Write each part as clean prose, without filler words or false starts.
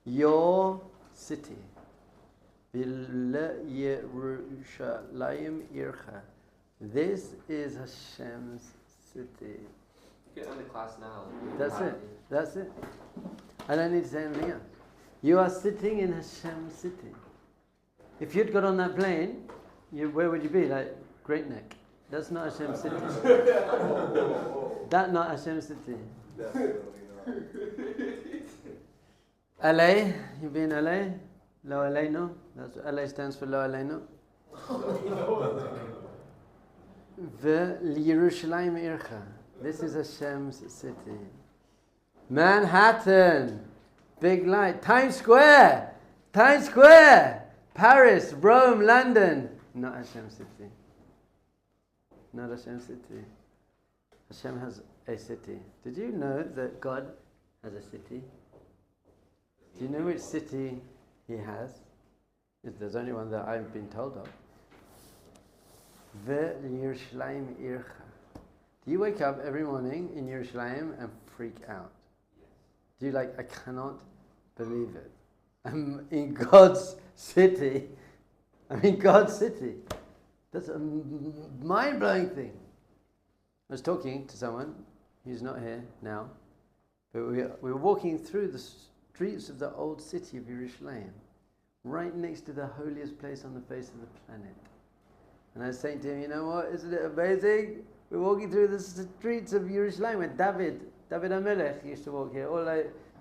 your city. Yerushalayim ircha. This is Hashem's city. You can end the class now. That's it. I don't need to say anything else. You are sitting in Hashem's city. If you'd got on that plane, where would you be? Like Great Neck. That's not Hashem's city. That's not Hashem's city. LA, you've been LA? Lo Aleinu. That's what LA stands for, Lo Aleinu. Yerushalayim ircha. This is Hashem's city. Manhattan, big light. Times Square, Paris, Rome, London. Not Hashem's city. Not Hashem's city. Hashem has a city. Did you know that God has a city? Do you know which city He has? There's only one that I've been told of. Yerushalayim ircha. Do you wake up every morning in Yerushalayim and freak out? Do you I cannot believe it. I'm in God's city. That's a mind-blowing thing. I was talking to someone, he's not here now, but we were walking through the streets of the old city of Yerushalayim, right next to the holiest place on the face of the planet. And I was saying to him, you know what, isn't it amazing? We're walking through the streets of Yerushalayim where David HaMelech used to walk here, or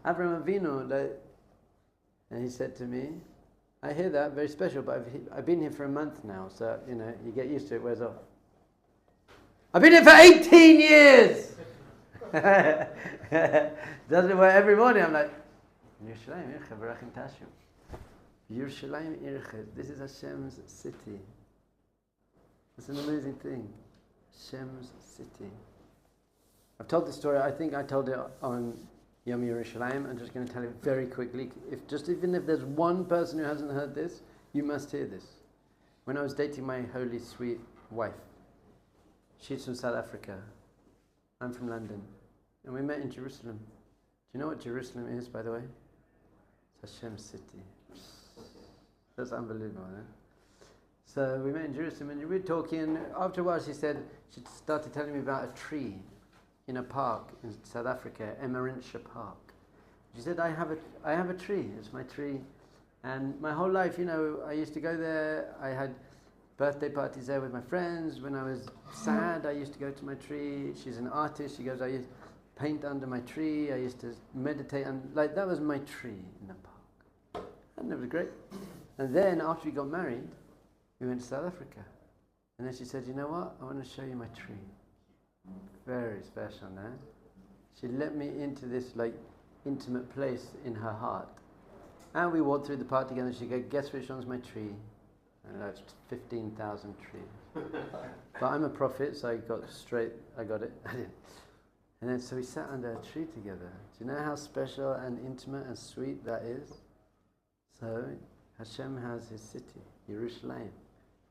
Avraham Avinu, and he said to me, I hear that, very special, but I've been here for a month now, so, you get used to it, it wears off. I've been here for 18 years! Doesn't it work every morning? I'm like, Yerushalayim ircha v'rachim tashu. Yerushalayim ircha, this is Hashem's city. It's an amazing thing. Hashem's city. I've told this story, I think I told it on Yom Yerushalayim. I'm just going to tell it very quickly. Even if there's one person who hasn't heard this, you must hear this. When I was dating my holy, sweet wife, she's from South Africa, I'm from London, and we met in Jerusalem. Do you know what Jerusalem is, by the way? It's Hashem's city. That's unbelievable, eh? So we met in Jerusalem and we were talking. After a while she started telling me about a tree in a park in South Africa, Emmarentia Park. She said, I have a tree, it's my tree. And my whole life, I used to go there. I had birthday parties there with my friends. When I was sad, I used to go to my tree. She's an artist. She goes, I used to paint under my tree. I used to meditate. And that was my tree in the park. And it was great. And then after we got married, we went to South Africa. And then she said, you know what? I want to show you my tree. Very special, no? She let me into this intimate place in her heart. And we walked through the park together and she goes, guess which one's my tree? And that's 15,000 trees. But I'm a prophet, so I got it. And then so we sat under a tree together. Do you know how special and intimate and sweet that is? So Hashem has his city, Yerushalayim,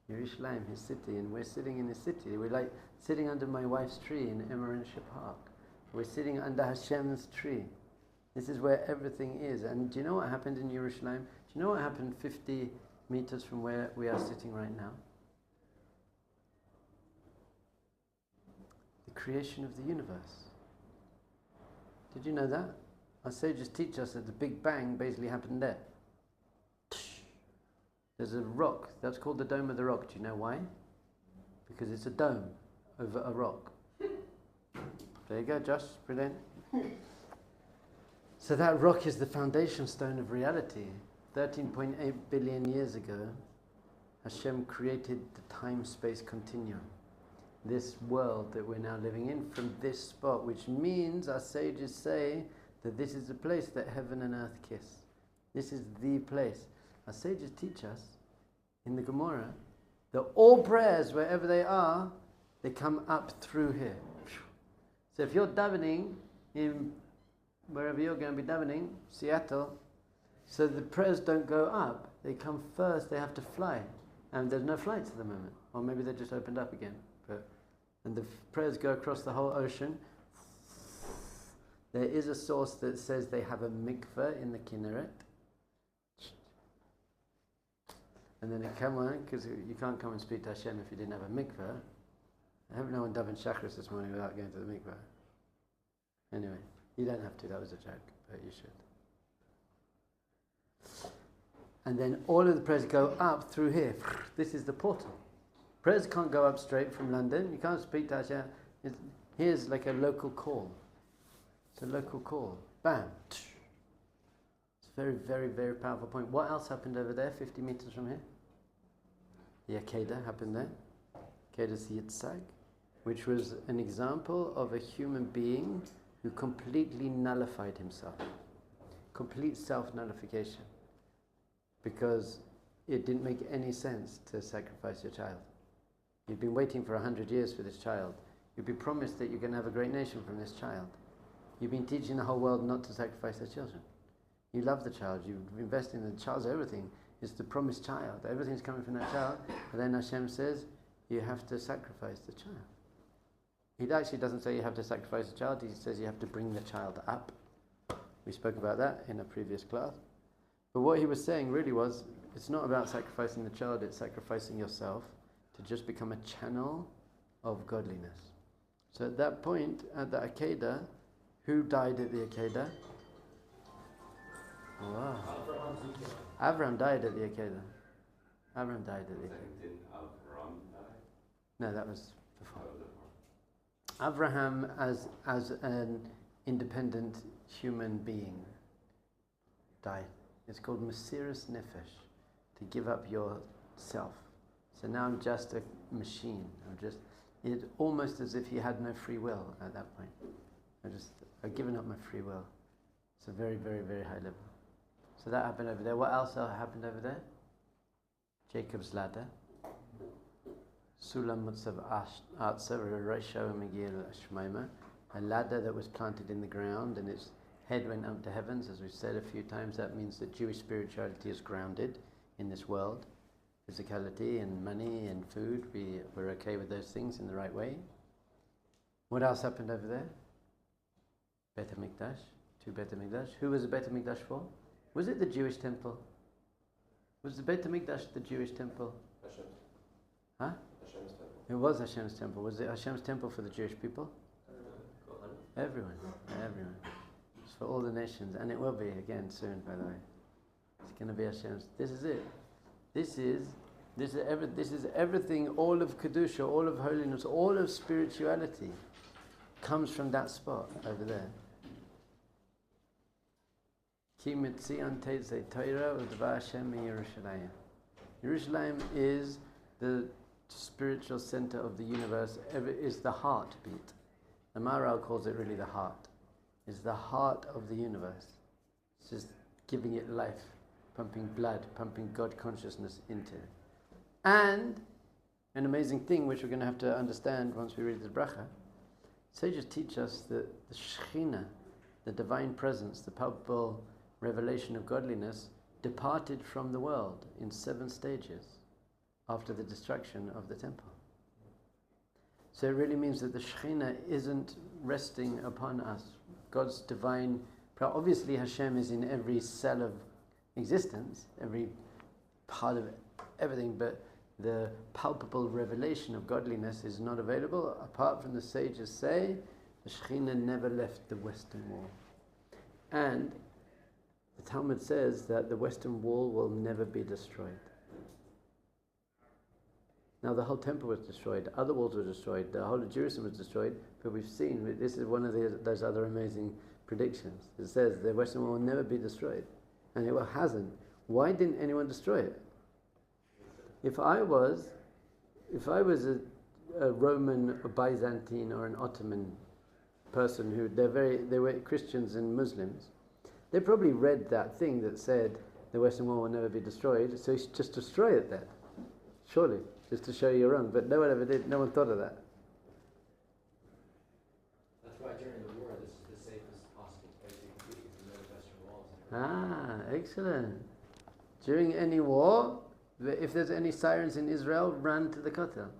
his city, and we're sitting in his city. We're sitting under my wife's tree in Emmarentia Park. We're sitting under Hashem's tree. This is where everything is. And do you know what happened in Yerushalayim? Do you know what happened 50 meters from where we are sitting right now? The creation of the universe. Did you know that? Our sages teach us that the Big Bang basically happened there. There's a rock, that's called the Dome of the Rock. Do you know why? Because it's a dome over a rock. There you go, Josh, brilliant. So that rock is the foundation stone of reality. 13.8 billion years ago, Hashem created the time-space continuum. This world that we're now living in from this spot, which means our sages say that this is the place that heaven and earth kiss. This is the place. Our sages teach us in the Gemara that all prayers, wherever they are, they come up through here. So if you're davening in wherever you're going to be davening, Seattle, so the prayers don't go up. They come first, they have to fly. And there's no flights at the moment. Or maybe they just opened up again. And the prayers go across the whole ocean. There is a source that says they have a mikveh in the Kinneret. And then it came on, because you can't come and speak to Hashem if you didn't have a mikveh. I hope no one davened Shachris this morning without going to the mikveh. Anyway, you don't have to, that was a joke, but you should. And then all of the prayers go up through here. This is the portal. Prayers can't go up straight from London. You can't speak to Hashem. Here's like a local call. It's a local call. Bam. It's a very, very, very powerful point. What else happened over there, 50 meters from here? The Akedah happened there. Akedah Yitzhak, which was an example of a human being who completely nullified himself. Complete self-nullification. Because it didn't make any sense to sacrifice your child. You've been waiting for 100 years for this child. You've been promised that you're going to have a great nation from this child. You've been teaching the whole world not to sacrifice their children. You love the child. You invest in the child's everything. It's the promised child. Everything's coming from that child. But then Hashem says, you have to sacrifice the child. He actually doesn't say you have to sacrifice the child. He says you have to bring the child up. We spoke about that in a previous class. But what he was saying really was, it's not about sacrificing the child, it's sacrificing yourself to just become a channel of godliness. So at that point, at the Akedah, who died at the Akedah? Wow. Avram died at the Akedah. Avram died at the Akedah. Didn't Avram die? No, that was before. Abraham as an independent human being died. It's called Mesiras Nefesh, to give up yourself. So now I'm just a machine. It's almost as if he had no free will at that point. I've given up my free will. It's a very, very, very high level. So that happened over there. What else happened over there? Jacob's ladder. Sulam Mutzav Artsa, Reisha Megil Shmaima. A ladder that was planted in the ground and its head went up to heavens. As we've said a few times, that means that Jewish spirituality is grounded in this world. Physicality and money and food, we're okay with those things in the right way. What else happened over there? Bet HaMikdash, 2 Bet HaMikdash. Who was the Bet HaMikdash for? Was it the Jewish temple? Was the Bet HaMikdash the Jewish temple? Hashem. Huh? Hashem's temple. It was Hashem's temple. Was it Hashem's temple for the Jewish people? Everyone. It's for all the nations, and it will be again soon, by the way. It's going to be Hashem's. This is it. This is everything. All of kedusha, all of holiness, all of spirituality comes from that spot over there. Ki mitzion teitzei Torah u'dvar Hashem Yerushalayim. Yerushalayim is the spiritual center of the universe. Is the heartbeat. The Maharal calls it really the heart. It's the heart of the universe. It's just giving it life, pumping blood, pumping God consciousness into it. And an amazing thing which we're going to have to understand once we read the bracha, sages teach us that the Shekhinah, the divine presence, the palpable revelation of godliness, departed from the world in 7 stages after the destruction of the temple. So it really means that the Shekhinah isn't resting upon us. God's divine, obviously Hashem is in every cell of existence, every part of everything, but the palpable revelation of godliness is not available. Apart from the sages say, the Shekhinah never left the Western Wall. And the Talmud says that the Western Wall will never be destroyed. Now the whole temple was destroyed, other walls were destroyed, the whole of Jerusalem was destroyed, but we've seen, this is one of those other amazing predictions. It says the Western Wall will never be destroyed. And it hasn't. Why didn't anyone destroy it? If I was a Roman, a Byzantine or an Ottoman person who, they were Christians and Muslims, they probably read that thing that said the Western Wall will never be destroyed, so just destroy it then. Surely. Just to show you're wrong, but no one ever did. No one thought of that. That's why during the war, this is the safest possible place you can be, because there's no Western walls. Excellent. During any war, if there's any sirens in Israel, run to the Kotel.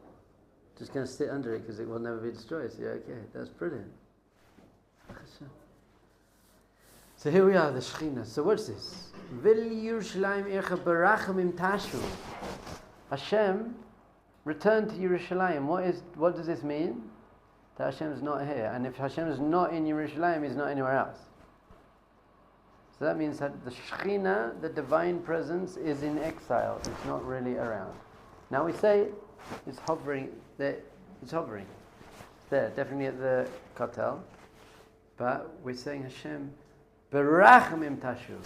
Just going to sit under it because it will never be destroyed. So you're okay. That's brilliant. So here we are, the Shekhinah. So what's this? Vil Yerushalayim ircha barachamim tashu. Hashem returned to Yerushalayim. What does this mean? That Hashem is not here. And if Hashem is not in Yerushalayim, He's not anywhere else. So that means that the Shekhinah, the divine presence, is in exile. It's not really around. Now we say it's hovering there. It's hovering. It's there, definitely at the kotel. But we're saying Hashem berachamim tashu.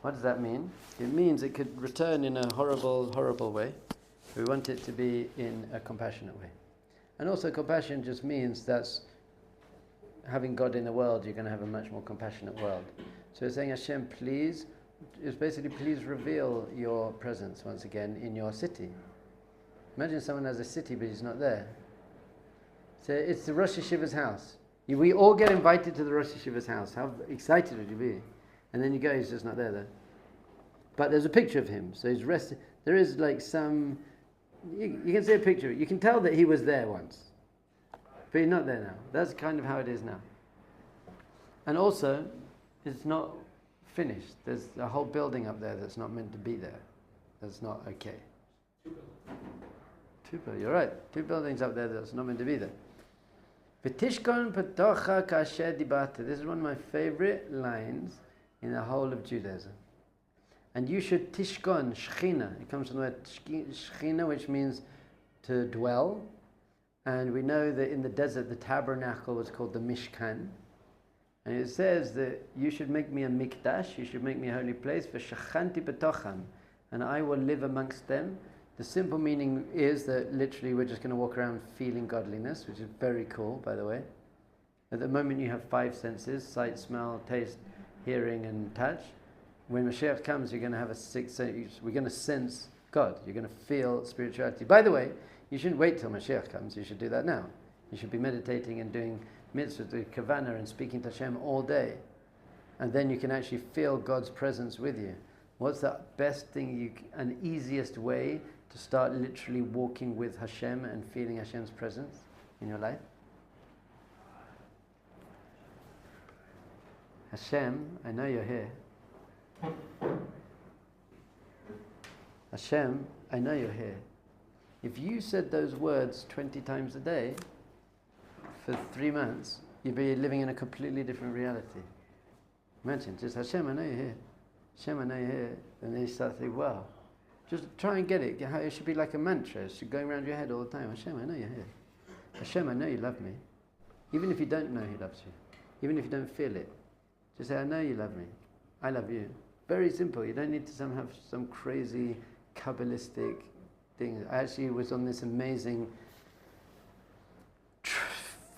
What does that mean? It means it could return in a horrible, horrible way. We want it to be in a compassionate way. And also compassion just means that's having God in the world, you're going to have a much more compassionate world. So it's saying, Hashem, please, it's basically please reveal your presence once again in your city. Imagine someone has a city but he's not there. So it's the Rosh Yeshiva's house. We all get invited to the Rosh Yeshiva's house. How excited would you be? And then you go, he's just not there. But there's a picture of him. So he's resting. There is like some... You can see a picture. You can tell that he was there once. But he's not there now. That's kind of how it is now. And also, it's not finished. There's a whole building up there that's not meant to be there. That's not okay. You're right. 2 buildings up there that's not meant to be there. V'tishkon patocha kasher dibata. This is one of my favorite lines in the whole of Judaism. And you should tishkon, shechina. It comes from the word shechina, which means to dwell. And we know that in the desert, the tabernacle was called the Mishkan. And it says that you should make me a mikdash, you should make me a holy place, v'shachanti betocham, and I will live amongst them. The simple meaning is that literally we're just going to walk around feeling godliness, which is very cool, by the way. At the moment you have 5 senses, sight, smell, taste, hearing and touch. When Mashiach comes, you're going to have a 6th sense. We're going to sense God. You're going to feel spirituality. By the way, you shouldn't wait till Mashiach comes. You should do that now. You should be meditating and doing mitzvahs, the kavanah, and speaking to Hashem all day. And then you can actually feel God's presence with you. What's the best thing, and easiest way to start literally walking with Hashem and feeling Hashem's presence in your life? Hashem, I know you're here. Hashem, I know you're here. If you said those words 20 times a day for 3 months, you'd be living in a completely different reality. Imagine, just Hashem, I know you're here. Hashem, I know you're here. And then you start to think, wow. Just try and get it. It should be like a mantra. It should go around your head all the time. Hashem, I know you're here. Hashem, I know you love me. Even if you don't know He loves you. Even if you don't feel it. Just say, I know you love me. I love you. Very simple. You don't need to have some crazy Kabbalistic thing. I actually was on this amazing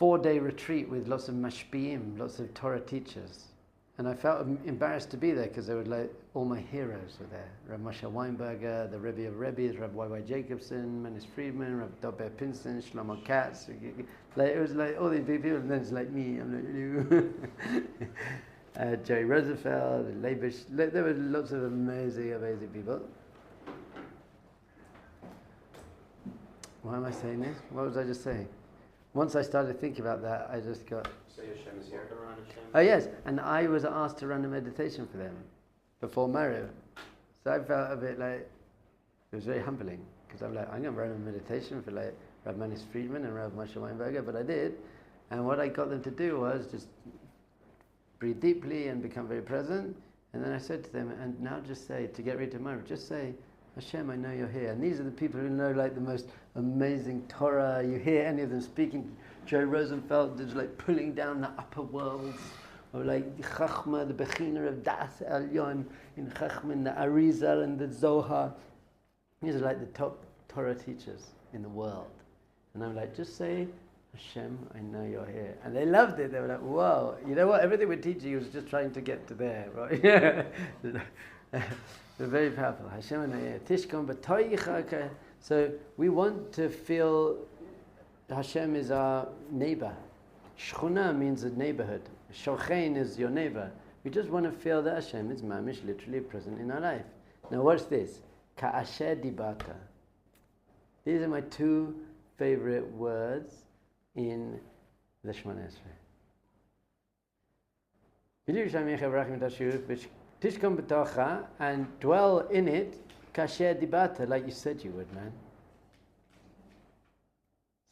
4-day retreat with lots of mashpiim, lots of Torah teachers. And I felt embarrassed to be there because they were like, all my heroes were there. Rav Moshe Weinberger, the Rebbe of Rebbes, Rav Y.Y. Jacobson, Manis Friedman, Rav Dov Ber Cohen, Shlomo Katz. Like, it was like all these big people, and then it's like me, I'm like you. Jerry Roosevelt, Leibish. There were lots of amazing, amazing people. Why am I saying this? What was I just saying? Once I started thinking about that, I just got... So Hashem is here to run Hashem? Oh yes, and I was asked to run a meditation for them before Mario. So I felt a bit like, it was very humbling, because I'm like, I'm going to run a meditation for like Rav Manis Friedman and Rav Moshe Weinberger, but I did. And what I got them to do was just breathe deeply and become very present. And then I said to them, and now just say, to get rid of Mario, just say, Hashem, I know you're here. And these are the people who know like the most amazing Torah. You hear any of them speaking. Joe Rosenfeld is like pulling down the upper worlds. Or like the Chachma, the Bechina of Das Elyon, in Chachma, in the Arizal and the Zohar. These are like the top Torah teachers in the world. And I'm like, just say, Hashem, I know you're here. And they loved it. They were like, whoa, you know what? Everything we're teaching you was just trying to get to there, right? They're very powerful. Hashem, I know you're here. Tishkon b'toyicha. So we want to feel Hashem is our neighbor. Shchuna means a neighborhood. Shochein is your neighbor. We just want to feel that Hashem is mamish, literally present in our life. Now watch this. Ka'asher dibata. These are my 2 favorite words in the Shemona Esrei. which tishkom b'tocha, and dwell in it, kasher dibata, like you said you would, man.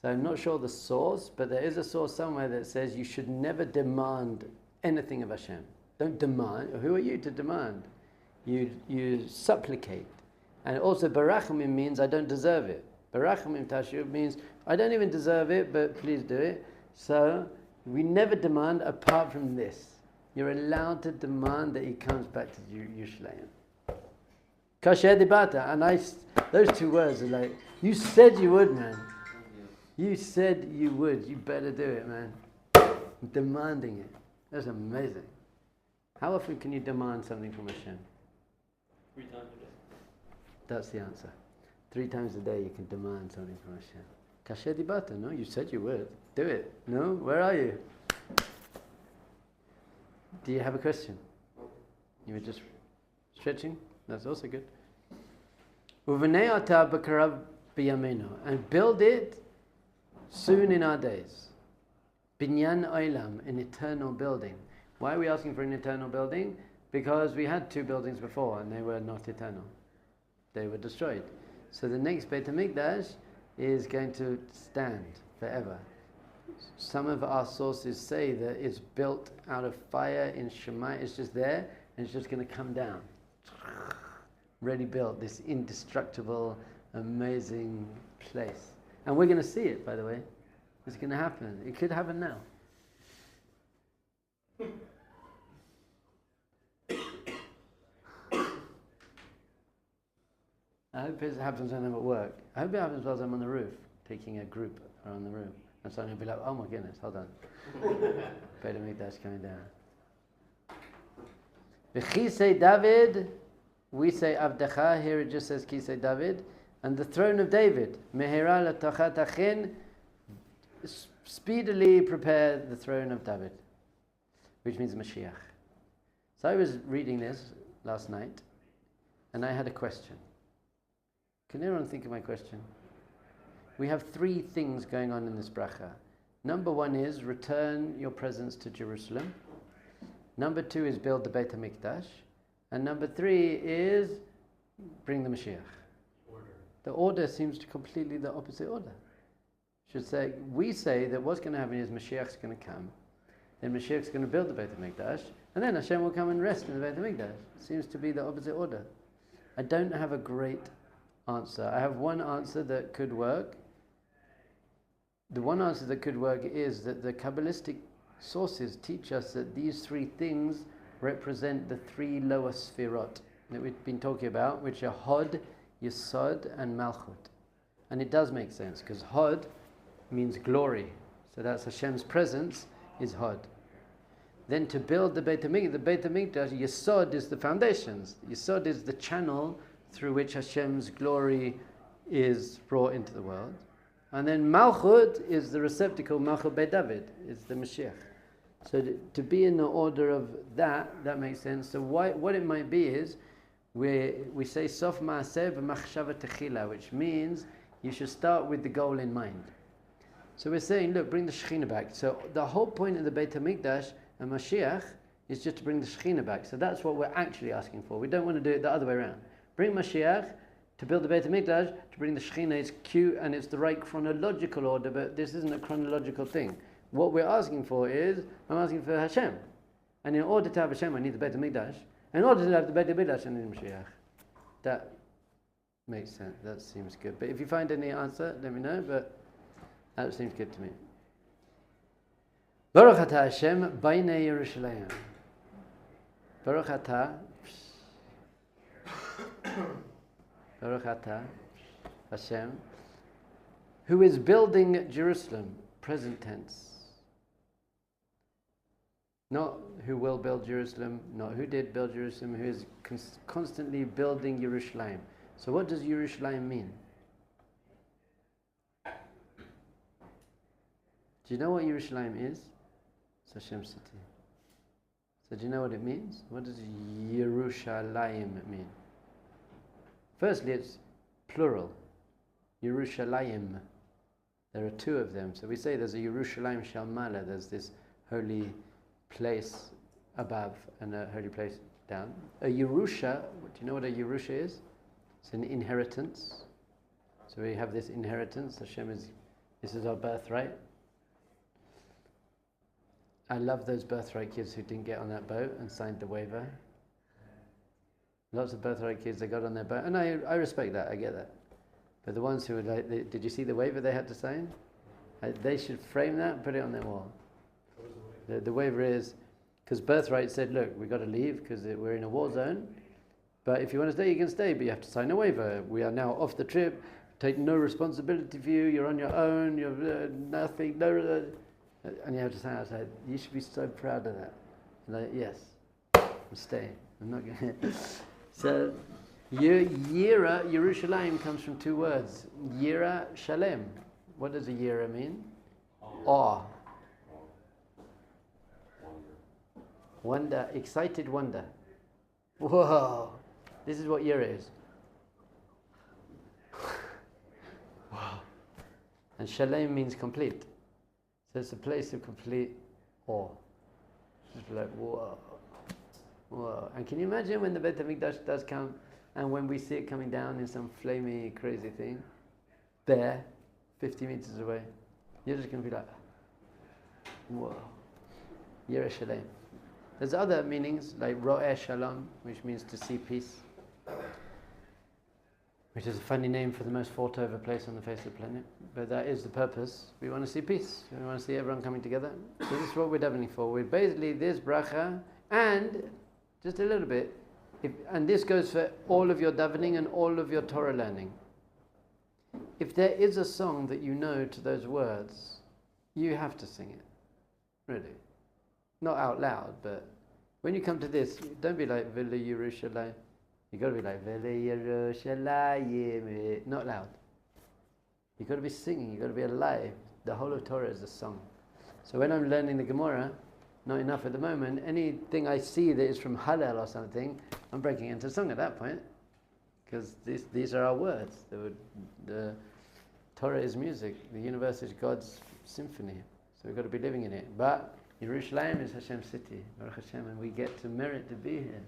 So I'm not sure the source, but there is a source somewhere that says you should never demand anything of Hashem. Don't demand. Who are you to demand? You supplicate. And also barachimim means I don't deserve it. Barachimim tashuv means I don't even deserve it, but please do it. So we never demand apart from this. You're allowed to demand that he comes back to Yerushalayim. Kasher dibata, and those two words are like, you said you would, man. You said you would. You better do it, man. I'm demanding it. That's amazing. How often can you demand something from Hashem? 3 times a day. That's the answer. 3 times a day you can demand something from Hashem. Kasher dibata, no? You said you would. Do it. No? Where are you? Do you have a question? You were just stretching? That's also good. Uvenei ata b'karav b'yameinu, and build it soon in our days. Binyan olam, an eternal building. Why are we asking for an eternal building? Because we had 2 buildings before and they were not eternal. They were destroyed. So the next Beit HaMikdash is going to stand forever. Some of our sources say that it's built out of fire in Shemai. It's just there and it's just going to come down. Ready built, this indestructible, amazing place. And we're going to see it, by the way. It's going to happen. It could happen now. I hope it happens when I'm at work. I hope it happens while I'm on the roof, taking a group around the room. And suddenly I'll be like, oh my goodness, hold on. Better make that coming down. V'chisei David, we say Avdecha, here it just says Kisei David. And the throne of David, Mehera l'tachat achin, speedily prepare the throne of David, which means Mashiach. So I was reading this last night, and I had a question. Can anyone think of my question? We have 3 things going on in this bracha. Number 1 is return your presence to Jerusalem. Number 2 is build the Beit HaMikdash. And number 3 is bring the Mashiach. The order seems to completely the opposite order. We say that what's going to happen is Mashiach's going to come, then Mashiach's going to build the Beit HaMikdash, and then Hashem will come and rest in the Beit HaMikdash. It seems to be the opposite order. I don't have a great answer. I have one answer that could work. The one answer that could work is that the Kabbalistic sources teach us that these 3 things represent the 3 lower sfirot that we've been talking about, which are Hod, Yesod and Malchut. And it does make sense, because Hod means glory. So that's Hashem's presence is Hod. Then to build the Beit HaMikdash, Yesod is the foundations. Yesod is the channel through which Hashem's glory is brought into the world. And then Malchut is the receptacle, Malchut Beit David, is the Mashiach. So to be in the order of that makes sense. So what it might be is, we say Sof Ma'aseh b'machshava techila, which means you should start with the goal in mind. So we're saying, look, bring the Shekhinah back. So the whole point of the Beit HaMikdash and Mashiach is just to bring the Shekhinah back. So that's what we're actually asking for. We don't want to do it the other way around. Bring Mashiach to build the Beit HaMikdash, to bring the Shekhinah. It's cute and it's the right chronological order, but this isn't a chronological thing. What we're asking for is, I'm asking for Hashem. And in order to have Hashem, I need the Beit HaMikdash. In order to have the Beit HaMikdash, I need Mashiach. That makes sense. That seems good. But if you find any answer, let me know. But that seems good to me. Baruch atah Hashem, Bainei Yerushalayim. Baruch atah. Baruch atah Hashem, who is building Jerusalem, present tense. Not who will build Jerusalem, not who did build Jerusalem, who is constantly building Yerushalayim. So what does Yerushalayim mean? Do you know what Yerushalayim is? It's Hashem's city. So do you know what it means? What does Yerushalayim mean? Firstly, it's plural. Yerushalayim. There are 2 of them. So we say there's a Yerushalayim Shalmala. There's this holy place above and a holy place down. A Yerusha, do you know what a Yerusha is? It's an inheritance. So we have this inheritance. This is our birthright. I love those birthright kids who didn't get on that boat and signed the waiver. Lots of birthright kids, they got on their boat, and I respect that, I get that. But the ones who were like, did you see the waiver they had to sign? They should frame that and put it on their wall. The waiver is, because birthright said, look, we've got to leave because we're in a war zone, but if you want to stay, you can stay, but you have to sign a waiver. We are now off the trip, take no responsibility for you, you're on your own, you're nothing, and you have to sign outside. You should be so proud of that. Like, yes, I'm staying. I'm not going to. So, Yira, Yerushalayim comes from two words. Yira, Shalem. What does a Yira mean? Awe. Wonder, excited wonder. Whoa! This is what Yira is. Wow. And Shalem means complete. So it's a place of complete awe. Just like, whoa. Whoa. And can you imagine when the Beit HaMikdash does come, and when we see it coming down in some flamey, crazy thing, there, 50 meters away, you're just going to be like, whoa. Yerushalayim. There's other meanings, like Ro'eh Shalom, which means to see peace, which is a funny name for the most fought over place on the face of the planet. But that is the purpose. We want to see peace. We want to see everyone coming together. So this is what we're davening for. We're basically this bracha, and just a little bit, and this goes for all of your davening and all of your Torah learning. If there is a song that you know to those words, you have to sing it. Really. Not out loud, but when you come to this, don't be like Vele Yerushalayim. You've got to be like Vele Yerushalayim. Not loud. You've got to be singing, you've got to be alive. The whole of Torah is a song. So when I'm learning the Gemara, not enough at the moment, anything I see that is from Hallel or something, I'm breaking into song at that point. Because these are our words. The Torah is music. The universe is God's symphony. So we've got to be living in it. But Yerushalayim is Hashem's city, Baruch Hashem, and we get to merit to be here.